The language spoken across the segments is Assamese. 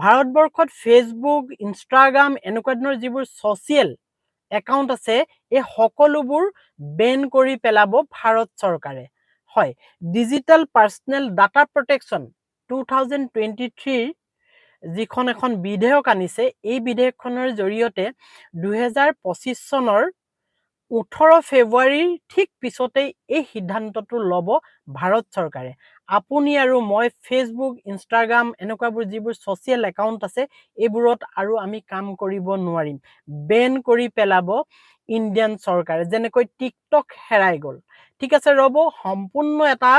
ভাৰতবৰ্ষত ফেচবুক, ইনষ্টাগ্ৰাম এনেকুৱা ধৰণৰ যিবোৰ ছ'চিয়েল একাউণ্ট আছে এই সকলোবোৰ বেন কৰি পেলাব ভাৰত চৰকাৰে। হয়, ডিজিটেল পাৰ্চনেল ডাটা প্ৰটেকশ্যন 2023 যিখন এখন বিধেয়ক আনিছে, এই বিধেয়কখনৰ জৰিয়তে 2025 চনৰ 18 ফেব্ৰুৱাৰীৰ ঠিক পিছতেই এই সিদ্ধান্তটো ল'ব ভাৰত চৰকাৰে। আপুনি আৰু মই ফেচবুক, ইনষ্টাগ্ৰাম এনেকুৱাবোৰ যিবোৰ ছ'চিয়েল একাউণ্ট আছে এইবোৰত আৰু আমি কাম কৰিব নোৱাৰিম। বেন কৰি পেলাব ইণ্ডিয়ান চৰকাৰে, যেনেকৈ টিকটক হেৰাই গ'ল। ঠিক আছে, ৰ'ব, সম্পূৰ্ণ এটা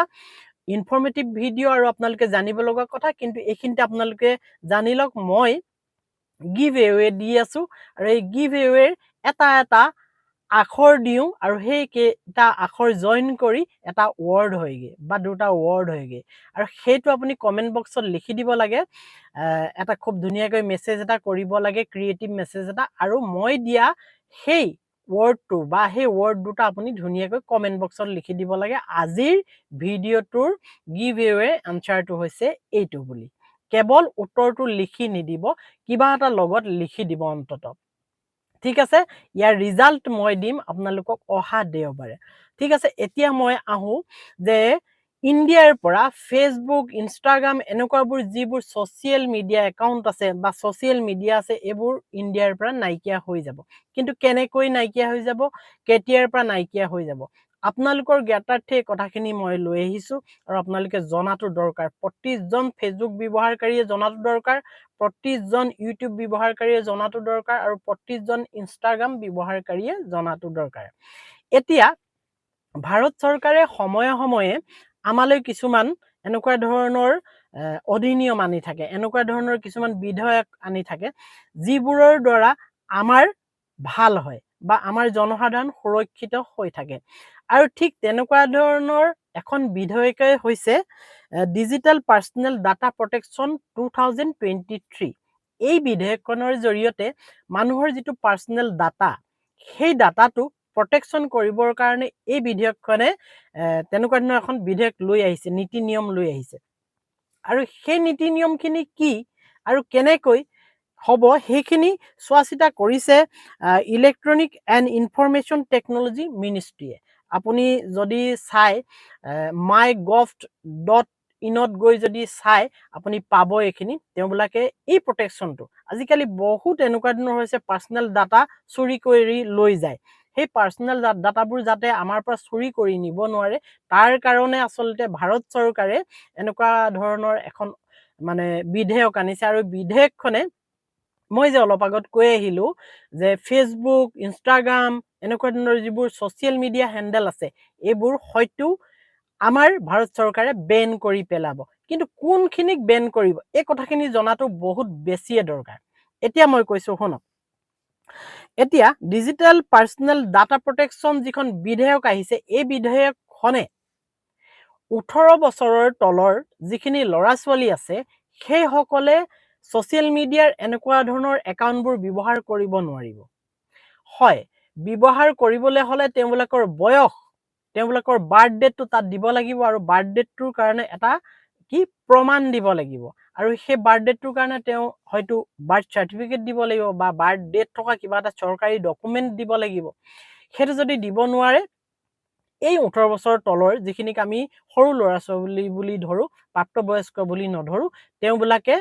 ইনফৰ্মেটিভ ভিডিঅ' আৰু আপোনালোকে জানিব লগা কথা, কিন্তু এইখিনিতে আপোনালোকে জানি লওক মই গিভ এৱে দি আছোঁ আৰু এই গিভ এৱেৰ এটা আখৰ দিওঁ আৰু সেইকেইটা আখৰ জইন কৰি এটা ৱৰ্ড হয়গৈ বা দুটা ৱৰ্ড হয়গৈ আৰু সেইটো আপুনি কমেণ্ট বক্সত লিখি দিব লাগে। এটা খুব ধুনীয়াকৈ মেছেজ এটা কৰিব লাগে, ক্ৰিয়েটিভ মেছেজ এটা, আৰু মই দিয়া সেই ৱৰ্ডটো বা সেই ৱৰ্ড দুটা আপুনি ধুনীয়াকৈ কমেণ্ট বক্সত লিখি দিব লাগে। আজিৰ ভিডিঅ'টোৰ গিভ এৱে আনচাৰটো হৈছে এইটো বুলি। কেৱল উত্তৰটো লিখি নিদিব, কিবা এটা লগত লিখি দিব অন্তত। ঠিক আছে, ইয়াৰ ৰিজাল্ট মই দিম আপোনালোকক অহা দেওবাৰে। ঠিক আছে, এতিয়া মই আহোঁ যে ইণ্ডিয়াৰ পৰা ফেচবুক, ইনষ্টাগ্ৰাম এনেকুৱাবোৰ যিবোৰ ছ'চিয়েল মিডিয়া একাউণ্ট আছে বা ছ'চিয়েল মিডিয়া আছে এইবোৰ ইণ্ডিয়াৰ পৰা নাইকিয়া হৈ যাব। কিন্তু কেনেকৈ নাইকিয়া হৈ যাব, কেতিয়াৰ পৰা নাইকিয়া হৈ যাব, আপোনালোকৰ জ্ঞাতাৰ্থে এই কথাখিনি মই লৈ আহিছোঁ আৰু আপোনালোকে জনাটো দৰকাৰ। প্ৰতিজন ফেচবুক ব্যৱহাৰকাৰীয়ে জনাটো দৰকাৰ, প্ৰতিজন ইউটিউব ব্যৱহাৰকাৰীয়ে জনাটো দৰকাৰ আৰু প্ৰতিজন ইনষ্টাগ্ৰাম ব্যৱহাৰকাৰীয়ে জনাটো দৰকাৰ। এতিয়া ভাৰত চৰকাৰে সময়ে সময়ে আমালৈ কিছুমান এনেকুৱা ধৰণৰ অধিনিয়ম আনি থাকে, এনেকুৱা ধৰণৰ কিছুমান বিধেয়ক আনি থাকে যিবোৰৰ দ্বাৰা আমাৰ ভাল হয় বা আমাৰ জনসাধাৰণ সুৰক্ষিত হৈ থাকে। আৰু ঠিক তেনেকুৱা ধৰণৰ এখন বিধেয়কে হৈছে ডিজিটেল পাৰ্চনেল ডাটা প্ৰটেকশ্যন 2023। এই বিধেয়কখনৰ জৰিয়তে মানুহৰ যিটো পাৰ্চনেল ডাটা, সেই ডাটাটো প্ৰটেকশ্যন কৰিবৰ কাৰণে এই বিধেয়কখনে তেনেকুৱা ধৰণৰ এখন বিধেয়ক লৈ আহিছে, নীতি নিয়ম লৈ আহিছে। আৰু সেই নীতি নিয়মখিনি কি আৰু কেনেকৈ হ'ব সেইখিনি চোৱা চিতা কৰিছে ইলেক্ট্ৰনিক এণ্ড ইনফৰমেশ্যন টেকন'লজি মিনিষ্ট্ৰীয়ে। আপুনি যদি চাই mygov.in গৈ যদি চাই আপুনি পাব এইখিনি। তেওঁবিলাকে এই প্ৰটেকশ্যনটো, আজিকালি বহুত এনেকুৱা ধৰণৰ হৈছে পাৰ্চনেল ডাটা চুৰি কৰি লৈ যায়। সেই পাৰ্চনেল ডাটাবোৰ যাতে আমাৰ পৰা চুৰি কৰি নিব নোৱাৰে তাৰ কাৰণে আচলতে ভাৰত চৰকাৰে এনেকুৱা ধৰণৰ এখন বিধেয়ক আনিছে। আৰু বিধেয়কখনে মই যে অলপ আগত কৈ আহিলোঁ যে ফেচবুক, ইনষ্টাগ্ৰাম এনেকুৱা ধৰণৰ যিবোৰ ছ'চিয়েল মিডিয়া হেণ্ডেল আছে এইবোৰ হয়তো আমাৰ ভাৰত চৰকাৰে বেন কৰি পেলাব, কিন্তু কোনখিনিক বেন কৰিব এই কথাখিনি জনাটো বহুত বেছিয়ে দৰকাৰ। এতিয়া মই কৈছোঁ শুনক। এতিয়া ডিজিটেল পাৰ্চনেল ডাটা প্ৰটেকশ্যন যিখন বিধেয়ক আহিছে, এই বিধেয়কখনে 18 বছৰৰ তলৰ যিখিনি ল'ৰা ছোৱালী আছে সেইসকলে ছ'চিয়েল মিডিয়াৰ এনেকুৱা ধৰণৰ একাউণ্টবোৰ ব্যৱহাৰ কৰিব নোৱাৰিব। হয়, ব্যৱহাৰ কৰিবলৈ হ'লে তেওঁলোকৰ বয়স, তেওঁলোকৰ বাৰ্থ ডেটটো তাত দিব লাগিব আৰু বাৰ্থ ডেটটোৰ কাৰণে এটা কি প্ৰমাণ দিব লাগিব। আৰু সেই বাৰ্থ ডেটটোৰ কাৰণে তেওঁ হয়তো বাৰ্থ চাৰ্টিফিকেট দিব লাগিব বা বাৰ্থ ডেট থকা কিবা এটা চৰকাৰী ডকুমেণ্ট দিব লাগিব। সেইটো যদি দিব নোৱাৰে, এই 18 বছৰৰ তলৰ যিখিনিক আমি সৰু ল'ৰা ছোৱালী বুলি ধৰোঁ, প্ৰাপ্তবয়স্ক বুলি নধৰোঁ, তেওঁবিলাকে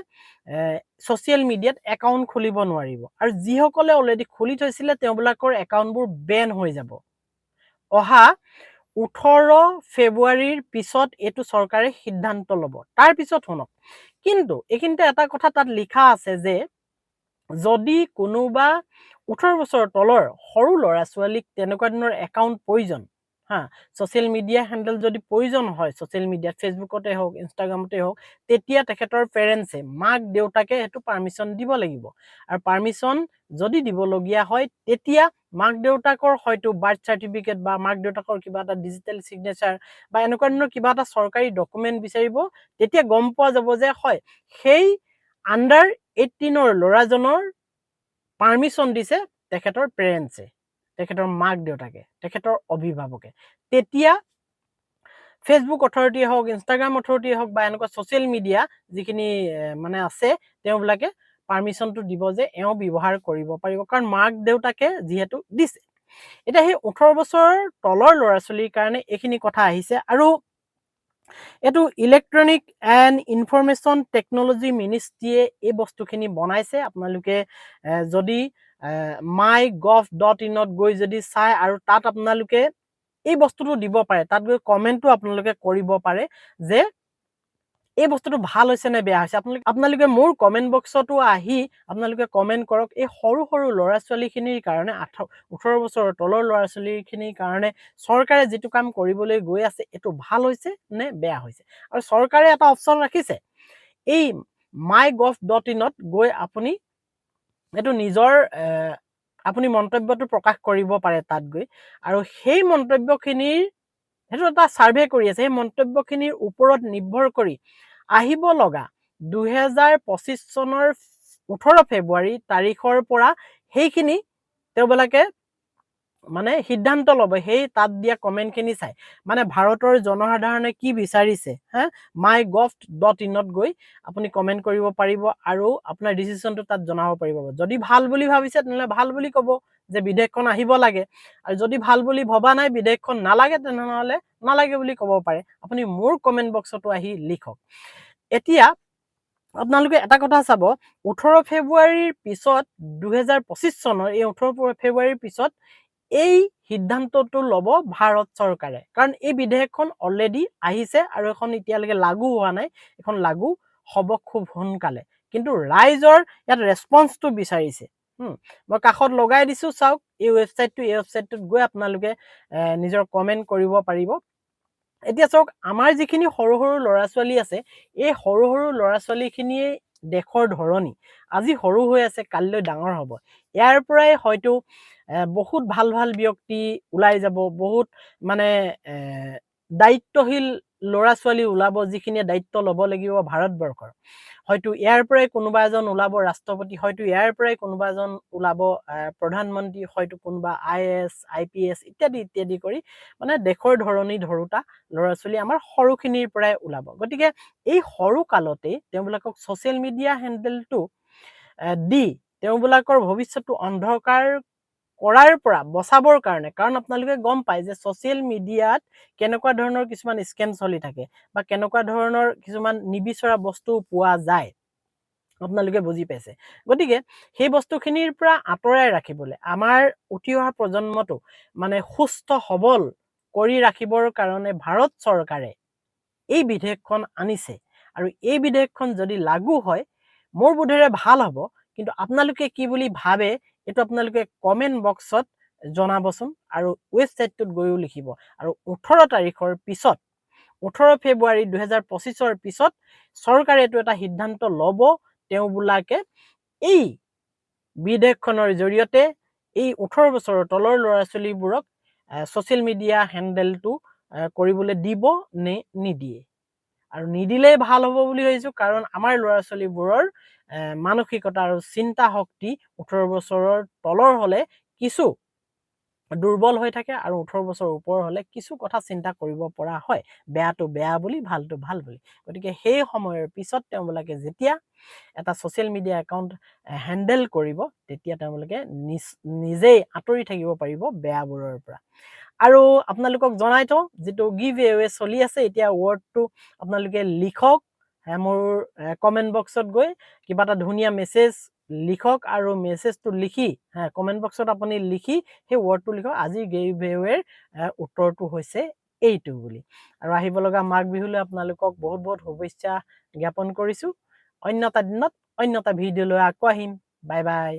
ছ'চিয়েল মিডিয়াত একাউণ্ট খুলিব নোৱাৰিব। আৰু যিসকলে অলৰেডি খুলি থৈছিলে তেওঁবিলাকৰ একাউণ্টবোৰ বেন হৈ যাব। অহা 18 ফেব্ৰুৱাৰীৰ পিছত এইটো চৰকাৰে সিদ্ধান্ত ল'ব। তাৰপিছত শুনক, কিন্তু এইখিনিতে এটা কথা তাত লিখা আছে যে যদি কোনোবা 18 বছৰৰ তলৰ সৰু ল'ৰা ছোৱালীক তেনেকুৱা ধৰণৰ একাউণ্ট প্ৰয়োজন, ছ'চিয়েল মিডিয়া হেণ্ডেল যদি প্ৰয়োজন হয়, ছ'চিয়েল মিডিয়াত ফেচবুকতে হওক, ইনষ্টাগ্ৰামতে হওক, তেতিয়া তেখেতৰ পেৰেণ্টছে, মাক দেউতাকে সেইটো পাৰ্মিশ্যন দিব লাগিব। আৰু পাৰ্মিশ্যন যদি দিবলগীয়া হয় তেতিয়া মাক দেউতাকৰ হয়তো বাৰ্থ চাৰ্টিফিকেট বা মাক দেউতাকৰ কিবা এটা ডিজিটেল ছিগনেচাৰ বা এনেকুৱা ধৰণৰ কিবা এটা চৰকাৰী ডকুমেণ্ট বিচাৰিব। তেতিয়া গম পোৱা যাব যে হয় সেই আণ্ডাৰ 18 ল'ৰাজনৰ পাৰ্মিশ্যন দিছে তেখেতৰ পেৰেণ্টছে, তেখেতৰ মাক দেউতাকে, তেখেতৰ অভিভাৱকে। তেতিয়া ফেচবুক অথৰিটিয়ে হওক, ইনষ্টাগ্ৰাম অথৰিটিয়ে হওক বা এনেকুৱা ছ'চিয়েল মিডিয়া যিখিনি মানে আছে তেওঁবিলাকে পাৰ্মিশ্যনটো দিব যে এওঁ ব্যৱহাৰ কৰিব পাৰিব, কাৰণ মাক দেউতাকে যিহেতু দিছে। এতিয়া সেই 18 বছৰৰ তলৰ ল'ৰা ছোৱালীৰ কাৰণে এইখিনি কথা আহিছে। আৰু এইটো ইলেক্ট্ৰনিক এণ্ড ইনফৰমেশ্যন টেকনলজি মিনিষ্ট্ৰীয়ে এই বস্তুখিনি বনাইছে। আপোনালোকে যদি mygov.in গৈ যদি চাই আৰু তাত আপোনালোকে এই বস্তুটো দিব পাৰে, তাত গৈ কমেণ্টটো আপোনালোকে কৰিব পাৰে যে এই বস্তুটো ভাল হৈছে নে বেয়া হৈছে। আপোনালোকে মোৰ কমেণ্ট বক্সতো আহি আপোনালোকে কমেণ্ট কৰক। এই সৰু সৰু ল'ৰা ছোৱালীখিনিৰ কাৰণে 18 বছৰৰ তলৰ ল'ৰা ছোৱালীখিনিৰ কাৰণে চৰকাৰে যিটো কাম কৰিবলৈ গৈ আছে এইটো ভাল হৈছে নে বেয়া হৈছে। আৰু চৰকাৰে এটা অপশ্যন ৰাখিছে, এই mygov.in গৈ আপুনি এইটো নিজৰ আপুনি মন্তব্যটো প্ৰকাশ কৰিব পাৰে তাত গৈ। আৰু সেই মন্তব্যখিনিৰ সেইটো এটা ছাৰ্ভে কৰি আছে, সেই মন্তব্যখিনিৰ ওপৰত নিৰ্ভৰ কৰি আহিব লগা 2025 চনৰ 18 ফেব্ৰুৱাৰী তাৰিখৰ পৰা সেইখিনি তেওঁবিলাকে মানে সিদ্ধান্ত ল'ব, সেই তাত দিয়া কমেণ্টখিনি চাই। মানে ভাৰতৰ জনসাধাৰণে কি বিচাৰিছে, mygov.in গৈ আপুনি কমেণ্ট কৰিব পাৰিব আৰু আপোনাৰ ডিচিশ্যনটো তাত জনাব পাৰিব। যদি ভাল বুলি ভাবিছে তেনেহ'লে ভাল বুলি ক'ব যে বিধেয়কখন আহিব লাগে, আৰু যদি ভাল বুলি ভবা নাই বিধেয়কখন নালাগে তেনেহ'লে নালাগে বুলি ক'ব পাৰে। আপুনি মোৰ কমেণ্ট বক্সতো আহি লিখক। এতিয়া আপোনালোকে এটা কথা চাব, 18 ফেব্ৰুৱাৰীৰ পিছত 2025 চনৰ এই 18 ফেব্ৰুৱাৰীৰ পিছত এই সিদ্ধান্তটো ল'ব ভাৰত চৰকাৰে, কাৰণ এই বিধেয়কখন অলৰেডি আহিছে আৰু এখন এতিয়ালৈকে লাগু হোৱা নাই, এখন লাগু হ'ব খুব সোনকালে। কিন্তু ৰাইজৰ ইয়াত ৰেছপন্সটো বিচাৰিছে। মই কাষত লগাই দিছোঁ, চাওক এই ৱেবছাইটটোত গৈ আপোনালোকে নিজৰ কমেণ্ট কৰিব পাৰিব। এতিয়া চাওক, আমাৰ যিখিনি সৰু সৰু ল'ৰা ছোৱালী আছে, এই সৰু সৰু ল'ৰা ছোৱালীখিনিয়ে দেশৰ ধৰণী। আজি সৰু হৈ আছে, কালিলৈ ডাঙৰ হ'ব। ইয়াৰ পৰাই হয়তো বহুত ভাল ভাল ব্যক্তি ওলাই যাব, বহুত মানে দায়িত্বশীল ল'ৰা ছোৱালী ওলাব, যিখিনিয়ে দায়িত্ব ল'ব লাগিব ভাৰতবৰ্ষৰ। হয়তো ইয়াৰ পৰাই কোনোবা এজন ওলাব ৰাষ্ট্ৰপতি, হয়তো ইয়াৰ পৰাই কোনোবা এজন ওলাব প্ৰধানমন্ত্ৰী, হয়তো কোনোবা IAS IPS ইত্যাদি ইত্যাদি কৰি মানে দেশৰ ধৰণী ধৰোতা ল'ৰা ছোৱালী আমাৰ সৰুখিনিৰ পৰাই ওলাব। গতিকে এই সৰু কালতেই তেওঁবিলাকক ছ'চিয়েল মিডিয়া হেণ্ডেলটো দি তেওঁবিলাকৰ ভৱিষ্যতটো অন্ধকাৰ কৰাৰ পৰা বচাবৰ কাৰণে, কাৰণ আপোনালোকে গম পায় যে ছ'চিয়েল মিডিয়াত কেনেকুৱা ধৰণৰ কিছুমান স্কেম চলি থাকে বা কেনেকুৱা ধৰণৰ কিছুমান নিবিচৰা বস্তু পোৱা যায়, আপোনালোকে বুজি পাইছে। গতিকে সেই বস্তুখিনিৰ পৰা আঁতৰাই ৰাখিবলৈ আমাৰ উঠি অহা প্ৰজন্মটো মানে সুস্থ সবল কৰি ৰাখিবৰ কাৰণে ভাৰত চৰকাৰে এই বিধেয়কখন আনিছে। আৰু এই বিধেয়কখন যদি লাগু হয় মোৰ বোধেৰে ভাল হ'ব। কিন্তু আপোনালোকে কি বুলি ভাবে এইটো আপোনালোকে কমেণ্ট বক্সত জনাবচোন, আৰু ৱেবছাইটটোত গৈও লিখিব। আৰু 18 তাৰিখৰ পিছত, 18 ফেব্ৰুৱাৰী 2025ৰ পিছত চৰকাৰে এইটো এটা সিদ্ধান্ত ল'ব, তেওঁবিলাকে এই বিধেয়কখনৰ জৰিয়তে এই 18 বছৰৰ তলৰ ল'ৰা ছোৱালীবোৰক ছ'চিয়েল মিডিয়া হেণ্ডেলটো কৰিবলৈ দিব নে নিদিয়ে। আৰু নিদিলেই ভাল হ'ব বুলি ভাবিছোঁ, কাৰণ আমাৰ ল'ৰা ছোৱালীবোৰৰ মানসিকতা আৰু চিন্তা শক্তি 18 বছৰৰ তলৰ হ'লে কিছু দুৰ্বল হৈ থাকে, আৰু 18 বছৰ ওপৰ হ'লে কিছু কথা চিন্তা কৰিব পৰা হয়, বেয়াটো বেয়া বুলি ভালটো ভাল বুলি। গতিকে সেই সময়ৰ পিছত তেওঁবিলাকে যেতিয়া এটা ছ'চিয়েল মিডিয়া একাউণ্ট হেণ্ডেল কৰিব, তেতিয়া তেওঁলোকে নিজেই আঁতৰি থাকিব পাৰিব বেয়াবোৰৰ পৰা। আৰু আপোনালোকক জনাই থওঁ, যিটো গিভ এৱে চলি আছে, এতিয়া ৱৰ্ডটো আপোনালোকে লিখক মোৰ কমেণ্ট বক্সত গৈ, কিবা এটা ধুনীয়া মেছেজ লিখক, আৰু মেছেজটো লিখি কমেণ্ট বক্সত আপুনি লিখি সেই ৱৰ্ডটো লিখক, আজি গিভ এৱেৰ উত্তৰটো হৈছে এইটো বুলি। আৰু আহিব লগা মাঘ বিহুলৈ আপোনালোকক বহুত বহুত শুভেচ্ছা জ্ঞাপন কৰিছোঁ। অন্য এটা দিনত অন্য এটা ভিডিঅ' লৈ আকৌ আহিম। Bye bye.